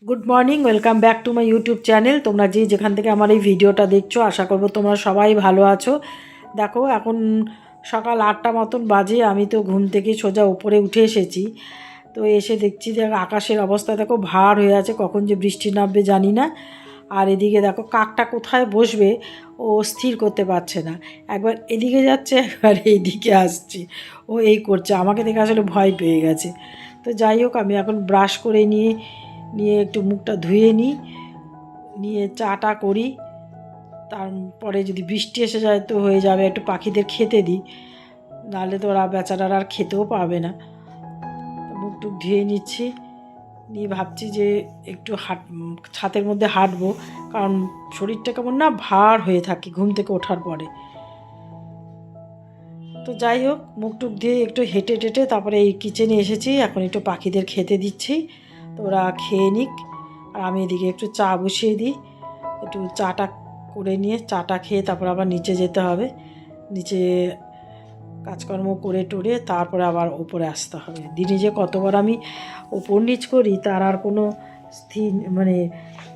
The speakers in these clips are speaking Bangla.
Good morning, welcome back to my YouTube channel. তোমরা যেখান থেকে আমার এই ভিডিওটা দেখছো, আশা করবো তোমরা সবাই ভালো আছো। দেখো, এখন সকাল 8টা মতন বাজে। আমি তো ঘুম থেকে সোজা উপরে উঠে এসেছি। তো এসে দেখছি যে আকাশের অবস্থা দেখো ভার হয়ে আছে, কখন যে বৃষ্টি নামবে জানি না। আর এদিকে দেখো কাকটা কোথায় বসবে ও স্থির করতে পারছে না, একবার এদিকে যাচ্ছে একবার এইদিকে আসছে। ও এই করছে, আমাকে দেখে আসলে ভয় পেয়ে গেছে। তো যাই হোক, আমি এখন ব্রাশ করে নিয়ে নিয়ে একটু মুখটা ধুয়ে নিই, নিয়ে চাটা করি। তারপরে যদি বৃষ্টি এসে যায় তো হয়ে যাবে, একটু পাখিদের খেতে দিই, নাহলে তো ওরা বেচারারা আর খেতেও পাবে না। মুখ টুক ধুয়ে নিচ্ছি, নিয়ে ভাবছি যে একটু ছাতের মধ্যে হাঁটবো, কারণ শরীরটা কেমন না ভার হয়ে থাকে ঘুম থেকে ওঠার পরে। তো যাই হোক, মুখ টুক দিয়ে একটু হেঁটে টেটে তারপরে এই কিচেনে এসেছি। এখন একটু পাখিদের খেতে দিচ্ছি, তো ওরা খেয়ে নিক। আর আমি এদিকে একটু চা বসিয়ে দিই, একটু চাটা করে নিয়ে চাটা খেয়ে তারপর আবার নিচে যেতে হবে। নিচে কাজকর্ম করে টোরে তারপরে আবার ওপরে আসতে হবে। দিনে যে কতবার আমি ওপর নিচ করি তার আর কোনো স্থির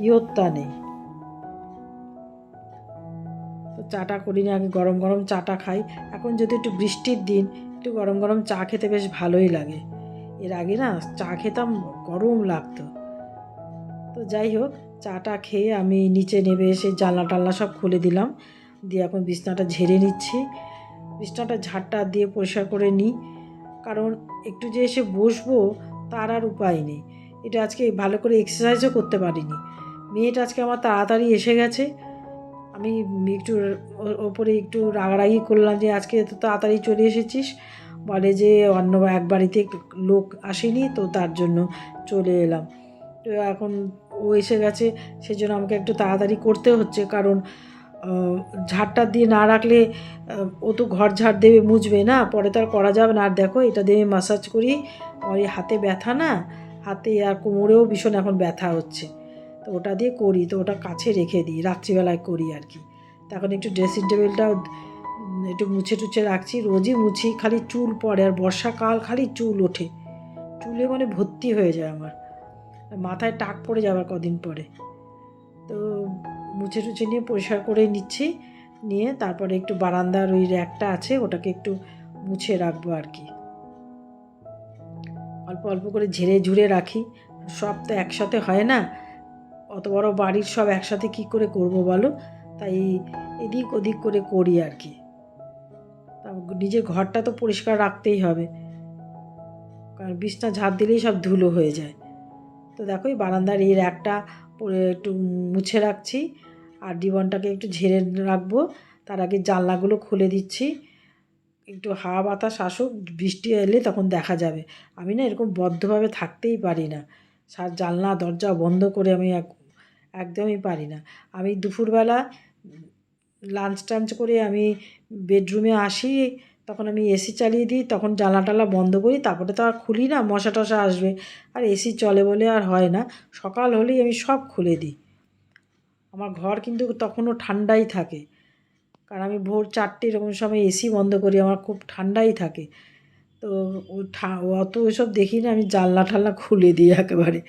ইয়ত্তা নেই। তো চাটা করি না, আগে গরম গরম চাটা খাই। এখন যদি একটু বৃষ্টির দিন, একটু গরম গরম চা খেতে বেশ ভালোই লাগে। এর আগে না চা খেতাম, গরম লাগতো। তো যাই হোক, চাটা খেয়ে আমি নিচে নেমে এসে জানলা টালনা সব খুলে দিলাম, দিয়ে এখন বিছনাটা ঝেড়ে নিচ্ছি। বিছনাটা ঝাড়টা দিয়ে পরিষ্কার করে নিই, কারণ একটু যে এসে বসবো তার আর উপায় নেই। এটা আজকে ভালো করে এক্সারসাইজও করতে পারিনি। মেয়েটা আজকে আমার তাড়াতাড়ি এসে গেছে। আমি একটু ওপরে একটু রাগারাগি করলাম যে আজকে তো তাড়াতাড়ি চলে এসেছিস। বলে যে অন্য এক বাড়িতে লোক আসেনি, তো তার জন্য চলে এলাম। তো এখন ও এসে গেছে, সেজন্য আমাকে একটু তাড়াতাড়ি করতে হচ্ছে, কারণ ঝাড়টা দিয়ে না রাখলে ও তো ঘর ঝাড় দেবে, মুছবে না, পরে তো আর করা যাবে না। আর দেখো, এটা দিয়ে মাসাজ করি, আমার এই হাতে ব্যথা না, হাতে আর কোমরেও ভীষণ এখন ব্যথা হচ্ছে। তো ওটা দিয়ে করি, তো ওটা কাছে রেখে দিই, রাত্রিবেলায় করি আর কি। তখন একটু ড্রেসিং টেবিলটাও একটু মুছে টুছে রাখছি, রোজই মুছি। খালি চুল পড়ে, আর বর্ষাকাল খালি চুল ওঠে, চুলে ভর্তি হয়ে যায় আমার, মাথায় টাক পড়ে যাবার কদিন পরে। তো মুছে টুছে নিয়ে পরিষ্কার করে নিচ্ছি, নিয়ে তারপরে একটু বারান্দার ওই র্যাকটা আছে ওটাকে একটু মুছে রাখবো আর কি। অল্প অল্প করে ঝেড়ে ঝুড়ে রাখি, সব তো একসাথে হয় না, অত বড় বাড়ির সব একসাথে কি করে করব বলো। তাই এদিক ওদিক করে করি আর কি। তা নিজের ঘরটা তো পরিষ্কার রাখতেই হবে, কারণ বিছনা ঝাড় দিলেই সব ধুলো হয়ে যায়। তো দেখো, এই বারান্দার এই র্যাকটা একটু মুছে রাখছি, আর ডিবনটাকে একটু ঝেড়ে রাখবো। তার আগে জানলাগুলো খুলে দিচ্ছি, একটু হাওয়া বাতাস আসুক, বৃষ্টি এলে তখন দেখা যাবে। আমি না এরকম বদ্ধভাবে থাকতেই পারি না, জানলা দরজা বন্ধ করে আমি একদমই পারি না। আমি দুপুরবেলা লাঞ্চ টাঞ্চ করে আমি বেডরুমে আসি, তখন আমি এসি চালিয়ে দিই, তখন জানলা টালা বন্ধ করি, তারপরে তো আর খুলি না, মশা টশা আসবে। আর এসি চলে বলে আর হয় না, সকাল হলেই আমি সব খুলে দিই। আমার ঘর কিন্তু তখনও ঠান্ডাই থাকে, কারণ আমি ভোর 4টে এরকম সময় এসি বন্ধ করি, আমার খুব ঠান্ডাই থাকে। তো অত ওইসব দেখি না, আমি জানলা টাল্লা খুলে দিই একেবারে,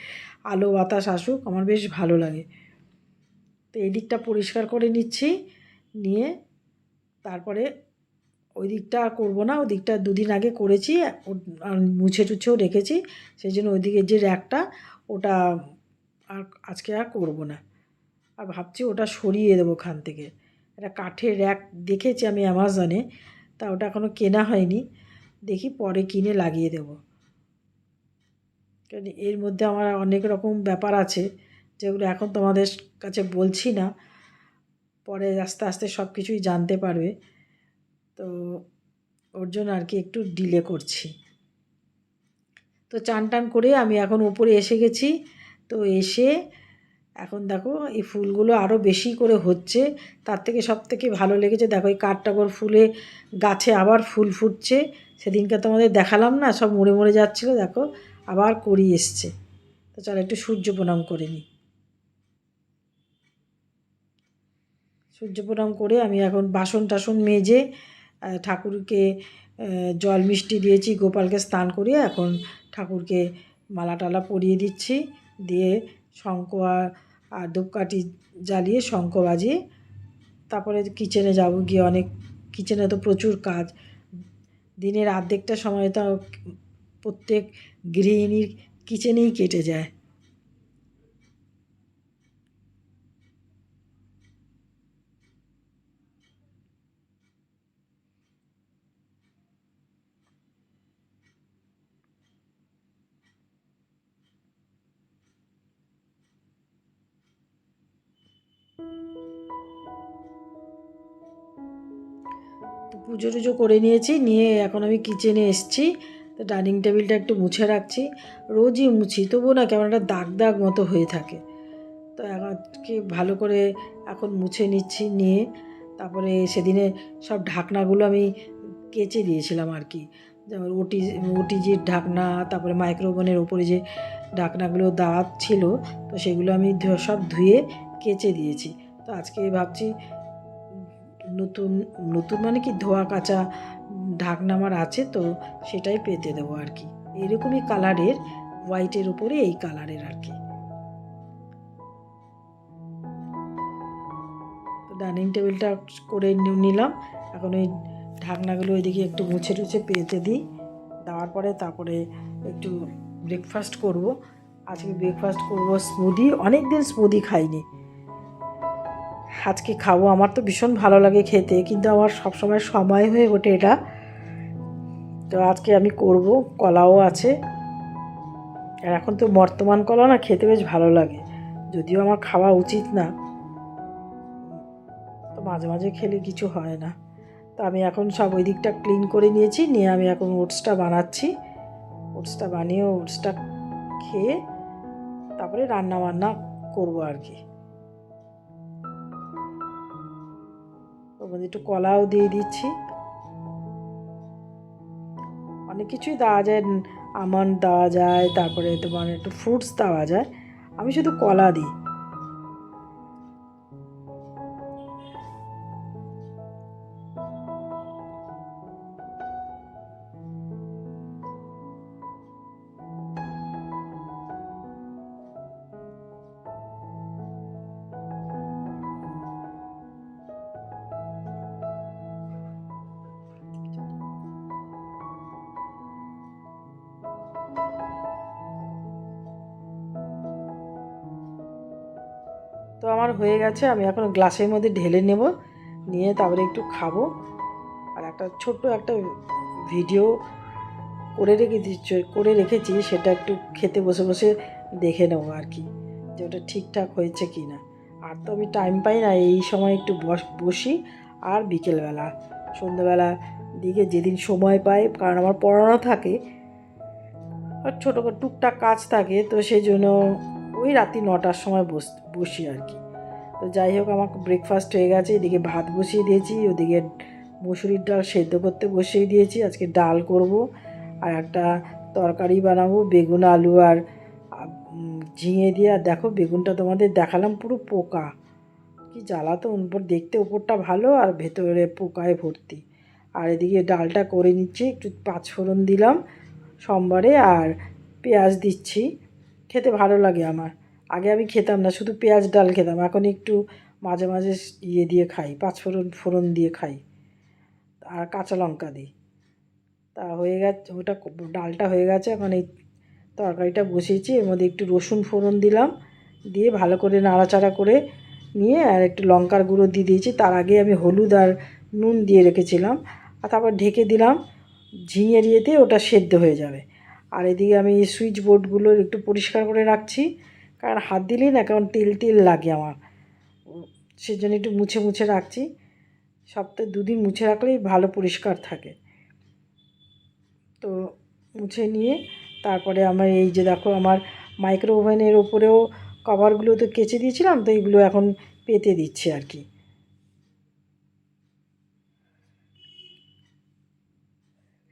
আলো বাতাস আসুক, আমার বেশ ভালো লাগে। তো এই দিকটা পরিষ্কার করে নিচ্ছি, নিয়ে তারপরে ওই দিকটা আর করবো না, ওই দিকটা দুদিন আগে করেছি, মুছে টুছেও রেখেছি, সেই জন্য ওই দিকে যে র্যাকটা ওটা আর আজকে আর করবো না। আর ভাবছি ওটা সরিয়ে দেবো ওখান থেকে। একটা কাঠের র্যাক দেখেছি আমি অ্যামাজনে, তা ওটা এখনও কেনা হয়নি, দেখি পরে কিনে লাগিয়ে দেবো। কারণ এর মধ্যে আমার অনেক রকম ব্যাপার আছে, যেগুলো এখন তোমাদের কাছে বলছি না, পরে আস্তে আস্তে সব কিছুই জানতে পারবে। তো ওর জন্য আর কি একটু ডিলে করছি। তো চান টান করে আমি এখন উপরে এসে গেছি। তো এসে এখন দেখো, এই ফুলগুলো আরও বেশি করে হচ্ছে। তার থেকে সব থেকে ভালো লেগেছে, দেখো এই কাঠটাগর ফুলে গাছে আবার ফুল ফুটছে। সেদিনকে তোমাদের দেখালাম না, সব মরে মরে যাচ্ছিলো, দেখো আবার করি এসছে। তো চলো একটু সূর্য প্রণাম করে নিই। সূর্য প্রণাম করে আমি এখন বাসন টাসন মেজে ঠাকুরকে জল মিষ্টি দিয়েছি, গোপালকে স্নান করিয়ে এখন ঠাকুরকে মালা টালা পরিয়ে দিচ্ছি, দিয়ে শঙ্খ আর ধূপকাঠি জ্বালিয়ে শঙ্খ বাজিয়ে তারপরে কিচেনে যাব, গিয়ে অনেক কিচেনে তো প্রচুর কাজ। দিনের অর্ধেকটা সময় তো প্রত্যেক গৃহিণীর কিচেনেই কেটে যায়। তো পুজো টুজো করে নিয়েছি, নিয়ে এখন আমি কিচেনে এসেছি। তো ডাইনিং টেবিলটা একটু মুছে রাখছি, রোজই মুছি, তবুও না কেমন একটা দাগ দাগ মতো হয়ে থাকে। তো আজকে ভালো করে এখন মুছে নিচ্ছি, নিয়ে তারপরে সেদিনে সব ঢাকনাগুলো আমি কেচে দিয়েছিলাম আর কি, যেমন ওটিজির ঢাকনা, তারপরে মাইক্রোওভেনের ওপরে যে ঢাকনাগুলো দাঁত ছিল, তো সেগুলো আমি সব ধুয়ে কেচে দিয়েছি। তো আজকে ভাবছি নতুন নতুন মানে কি ধোয়া কাচা ঢাকনা আমার আছে, তো সেটাই পেতে দেবো আর কি, এরকমই কালারের, হোয়াইটের উপরে এই কালারের আর কি। তো ডাইনিং টেবিলটা করে নিলাম, এখন ওই ঢাকনাগুলো ওইদিকে একটু মুছে টুছে পেতে দিই, দেওয়ার পরে তারপরে একটু ব্রেকফাস্ট করব। আজকে ব্রেকফাস্ট করব স্মুদি, অনেক দিন স্মুদি খাইনি, আজকে খাবো। আমার তো ভীষণ ভালো লাগে খেতে, কিন্তু আমার সবসময় সময় হয়ে ওঠে এটা। তো আজকে আমি করব, কলাও আছে, আর এখন তো বর্তমান কলা না খেতে বেশ ভালো লাগে, যদিও আমার খাওয়া উচিত না, তো মাঝে মাঝে খেলে কিছু হয় না। তো আমি এখন সব ওই দিকটা ক্লিন করে নিয়েছি, নিয়ে আমি এখন ওটসটা বানাচ্ছি। ওটসটা বানিয়ে ওটসটা খেয়ে তারপরে রান্না বান্না করবো আর কি। ওর মধ্যে একটু কলাও দিয়ে দিচ্ছি, অনেক কিছুই দেওয়া যায়, আমন্ড দেওয়া যায়, তারপরে তোমার একটু ফ্রুটস দেওয়া যায়, আমি শুধু কলা দিই। তো আমার হয়ে গেছে, আমি এখন গ্লাসের মধ্যে ঢেলে নেব, নিয়ে তারপরে একটু খাবো। আর একটা ছোট্ট একটা ভিডিও করে রেখেছি, সেটা একটু খেতে বসে বসে দেখে নেবো আর কি, যে ওটা ঠিকঠাক হয়েছে কি না। আর তো আমি টাইম পাই না, এই সময় একটু বসি, আর বিকেলবেলা সন্ধ্যেবেলা দিকে যেদিন সময় পাই, কারণ আমার পড়ানো থাকে আর ছোটো টুকটাক কাজ থাকে, তো সেই জন্য ওই রাত্রি 9টার সময় বসি আর কি। তো যাই হোক, আমার ব্রেকফাস্ট হয়ে গেছে, এদিকে ভাত বসিয়ে দিয়েছি, ওদিকে মুসুরির ডাল সেদ্ধ করতে বসিয়ে দিয়েছি। আজকে ডাল করব, আর একটা তরকারি বানাবো বেগুন আলু আর ঝিঙে দিয়ে। আর দেখো বেগুনটা তোমাদের দেখালাম, পুরো পোকা, কি জ্বালাতন, উপর দেখতে ওপরটা ভালো আর ভেতরে পোকায় ভর্তি। আর এদিকে ডালটা করে নিচ্ছি, একটু পাঁচফোড়ন দিলাম সোমবারে, আর পেঁয়াজ দিচ্ছি, খেতে ভালো লাগে আমার। আগে আমি খেতাম না, শুধু পেঁয়াজ ডাল খেতাম, এখন একটু মাঝে মাঝে দিয়ে খাই, ফোড়ন দিয়ে খাই, আর কাঁচা লঙ্কা দিই। তা হয়ে গেছে ওটা, ডালটা হয়ে গেছে, এখন এই তরকারিটা বসিয়েছি, এর মধ্যে একটু রসুন ফোড়ন দিলাম, দিয়ে ভালো করে নাড়াচাড়া করে নিয়ে আর একটু লঙ্কার গুঁড়ো দিয়ে দিয়েছি। তার আগে আমি হলুদ আর নুন দিয়ে রেখেছিলাম, আর তারপর ঢেকে দিলাম, ঝিঙে দিয়েতে ওটা সেদ্ধ হয়ে যাবে। আর এদিকে আমি সুইচ বোর্ডগুলো একটু পরিষ্কার করে রাখছি, কারণ হাত দিলেই না কেমন তেল তেল লাগে আমার, সেজন্য একটু মুছে মুছে রাখছি। সপ্তাহে 2 দিন মুছে রাখলেই ভালো পরিষ্কার থাকে। তো মুছে নিয়ে তারপরে আমার এই যে দেখো, আমার মাইক্রো ওভেনের ওপরেও কভারগুলো তো কেচে দিয়েছিলাম, তো এইগুলো এখন পেতে দিচ্ছি আর কি।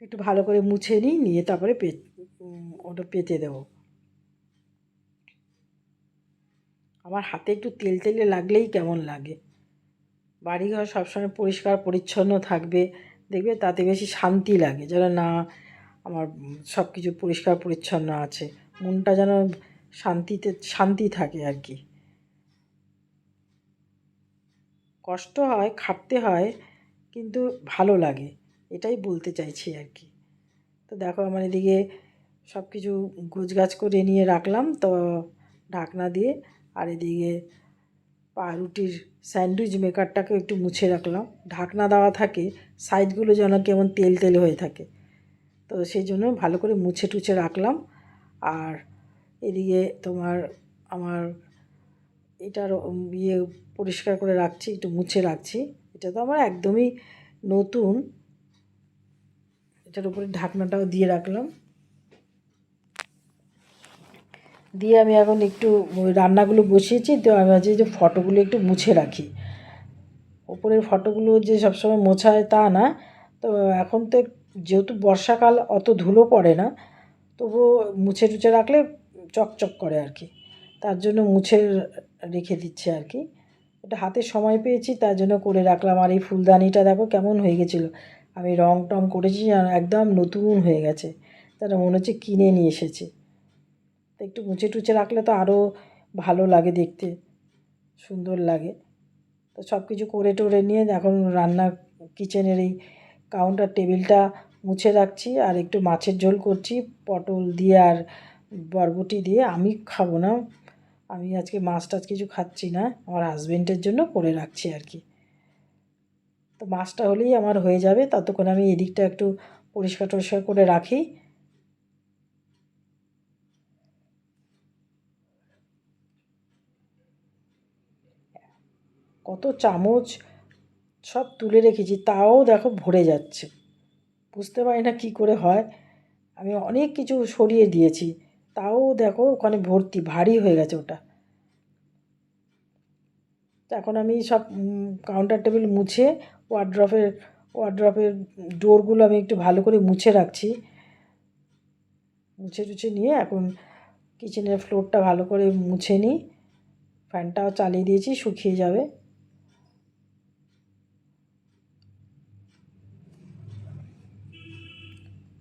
একটু ভালো করে মুছে নিয়ে তারপরে ওটা পেতে দেবো। আমার হাতে একটু তেল তেলে লাগলেই কেমন লাগে। বাড়িঘর সবসময় পরিষ্কার পরিচ্ছন্ন থাকবে, দেখবে তাতে বেশি শান্তি লাগে, যেন না আমার সব কিছু পরিষ্কার পরিচ্ছন্ন আছে, মনটা যেন শান্তি থাকে আর কি। কষ্ট হয়, খাটতে হয়, কিন্তু ভালো লাগে, এটাই বলতে চাইছি আর কি। তো দেখো আমার এদিকে সব কিছু গোছগাছ করে নিয়ে রাখলাম তো ঢাকনা দিয়ে। আর এদিকে পাউরুটির স্যান্ডউইচ মেকারটাকে একটু মুছে রাখলাম, ঢাকনা দেওয়া থাকে, সাইডগুলো যেন কেমন তেল তেল হয়ে থাকে, তো সেই জন্য ভালো করে মুছে টুছে রাখলাম। আর এদিকে তোমার আমার এটার ইয়ে পরিষ্কার করে রাখছি, একটু মুছে রাখছি। এটা তো আমার একদমই নতুন, এটার উপরে ঢাকনাটাও দিয়ে রাখলাম। দিয়ে আমি এখন একটু রান্নাগুলো বসিয়েছি, তো আমি ভাবছি যে ফটোগুলো একটু মুছে রাখি। ওপরের ফটোগুলো যে সবসময় মোছা হয় তা না, তো এখন তো যেহেতু বর্ষাকাল অত ধুলো পড়ে না, তবুও মুছে টুছে রাখলে চকচক করে আর কি, তার জন্য মুছে রেখে দিচ্ছে আর কি। এটা হাতে সময় পেয়েছি তার জন্য করে রাখলাম। আর এই ফুলদানিটা দেখো কেমন হয়ে গেছিলো, আমি রং টং করেছি আর একদম নতুন হয়ে গেছে, তারা মনে হচ্ছে কিনে নিয়ে এসেছে। তো একটু মুছে টুছে রাখলে তো আরও ভালো লাগে দেখতে, সুন্দর লাগে। তো সব কিছু করে টোরে নিয়ে এখন রান্না কিচেনের এই কাউন্টার টেবিলটা মুছে রাখছি। আর একটু মাছের ঝোল করছি পটল দিয়ে আর বরবটি দিয়ে। আমি খাবো না, আমি আজকে মাছ টাছ কিছু খাচ্ছি না, আমার হাজবেন্ডের জন্য করে রাখছি আর কি। তো মাছটা হলেই আমার হয়ে যাবে, ততক্ষণ আমি এদিকটা একটু পরিষ্কার টরিষ্কার করে রাখি। কত চামচ সব তুলে রেখেছি, তাও দেখো ভরে যাচ্ছে, বুঝতে পারি না কী করে হয়। আমি অনেক কিছু সরিয়ে দিয়েছি, তাও দেখো ওখানে ভর্তি, ভারী হয়ে গেছে ওটা। তো এখন আমি সব কাউন্টার টেবিল মুছে ওয়ার্ড্রপের ডোরগুলো আমি একটু ভালো করে মুছে রাখছি। মুছে টুছে নিয়ে এখন কিচেনের ফ্লোরটা ভালো করে মুছে নিই। ফ্যানটাও চালিয়ে দিয়েছি, শুকিয়ে যাবে।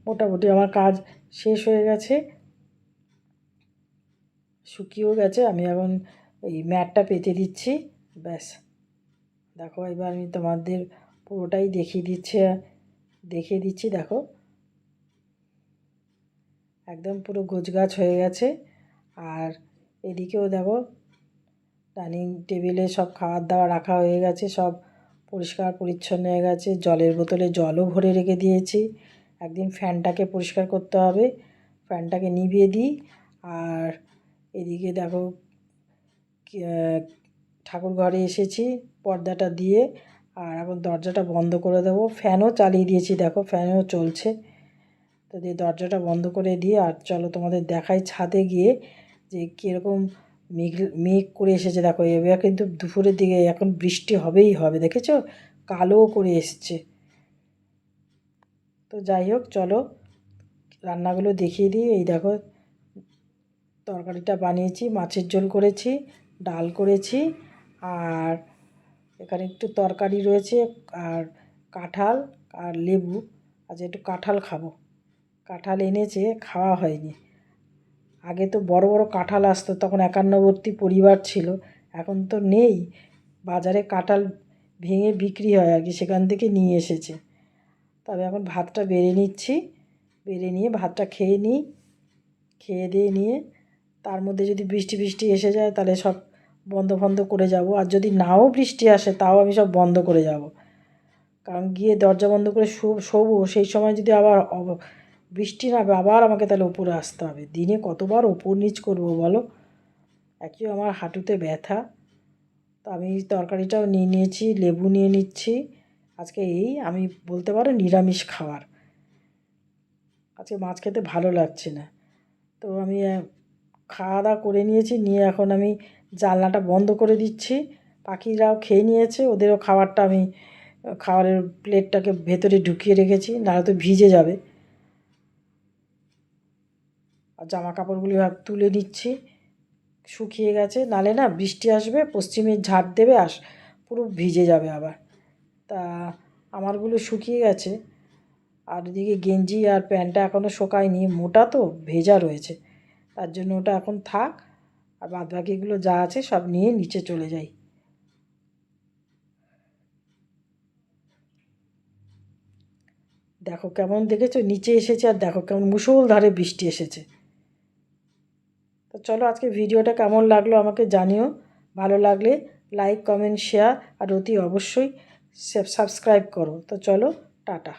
মোটামুটি আমার কাজ শেষ হয়ে গেছে, শুকিয়েও গেছে। আমি এখন এই ম্যাটটা পেতে দিচ্ছি, ব্যাস। দেখো এবার আমি তোমাদের পুরোটাই দেখিয়ে দিচ্ছি। দেখো একদম পুরো গোছগাছ হয়ে গেছে। আর এদিকেও দেখো ডাইনিং টেবিলে সব খাবার দাবার রাখা হয়ে গেছে, সব পরিষ্কার পরিচ্ছন্ন হয়ে গেছে। জলের বোতলে জলও ভরে রেখে দিয়েছি। একদিন ফ্যানটাকে পরিষ্কার করতে হবে, ফ্যানটাকে নিভিয়ে দিই। আর এদিকে দেখো ঠাকুর ঘরে এসেছি পর্দাটা দিয়ে, আর এখন দরজাটা বন্ধ করে দেবো। ফ্যানও চালিয়ে দিয়েছি, দেখো ফ্যানও চলছে। তো দিয়ে দরজাটা বন্ধ করে দিয়ে আর চলো তোমাদের দেখাই ছাদে গিয়ে যে কীরকম মেঘ মেঘ করে এসেছে। দেখো এবার কিন্তু দুপুরের দিকে এখন বৃষ্টি হবেই হবে, দেখেছো কালো করে এসছে। তো যাই হোক চলো রান্নাগুলো দেখিয়ে দিই। এই দেখো তরকারিটা বানিয়েছি, মাছের ঝোল করেছি, ডাল করেছি, আর এখানে একটু তরকারি রয়েছে, আর কাঁঠাল আর লেবু। আজ একটু কাঁঠাল খাবো, কাঁঠাল এনেছে, খাওয়া হয়নি। আগে তো বড় বড় কাঁঠাল আসতো, তখন একান্নবর্তী পরিবার ছিল, এখন তো নেই। বাজারে কাঁঠাল ভেঙে বিক্রি হয় আর কি, সেখান থেকে নিয়ে এসেছে। তবে এখন ভাতটা বেড়ে নিচ্ছি, বেড়ে নিয়ে ভাতটা খেয়ে নিই। খেয়ে দিয়ে নিয়ে তার মধ্যে যদি বৃষ্টি বৃষ্টি এসে যায় তাহলে সব বন্ধ ফন্ধ করে যাব। আর যদি নাও বৃষ্টি আসে তাও আমি সব বন্ধ করে যাব, কারণ গিয়ে দরজা বন্ধ করে শোবো, সেই সময় যদি আবার বৃষ্টি নামে আবার আমাকে তাহলে উপরে আসতে হবে। দিনে কতবার ওপর নিচ করবো বলো, একই আমার হাঁটুতে ব্যথা। তো আমি তরকারিটাও নিয়ে নিয়েছি, লেবু নিয়ে নিচ্ছি। আজকে এই আমি বলতে পারো নিরামিষ খাবার, আজকে মাছ খেতে ভালো লাগছে না। তো আমি খাওয়া দাওয়া করে নিয়েছি, নিয়ে এখন আমি জানলাটা বন্ধ করে দিচ্ছি। পাখিরাও খেয়ে নিয়েছে, ওদেরও খাবারটা আমি খাবারের প্লেটটাকে ভেতরে ঢুকিয়ে রেখেছি, নাহলে তো ভিজে যাবে। আর জামা কাপড়গুলি তুলে নিচ্ছি, শুকিয়ে গেছে, নাহলে না বৃষ্টি আসবে, পশ্চিমে ঝাড় দেবে, পুরো ভিজে যাবে আবার। তা আমারগুলো শুকিয়ে গেছে, আর এদিকে গেঞ্জি আর প্যান্টটা এখনও শোকায়নি, মোটা তো ভেজা রয়েছে। তার জন্য ওটা এখন থাক, আর বাদবাকিগুলো যা আছে সব নিয়ে নিচে চলে যাই। দেখো কেমন দেখেছো নিচে এসেছে, আর দেখো কেমন মুষলধারে বৃষ্টি এসেছে। তো চলো আজকে ভিডিওটা কেমন লাগলো আমাকে জানিও। ভালো লাগলে লাইক, কমেন্ট, শেয়ার আর অতি অবশ্যই সাবস্ক্রাইব করো। তো চলো, টাটা।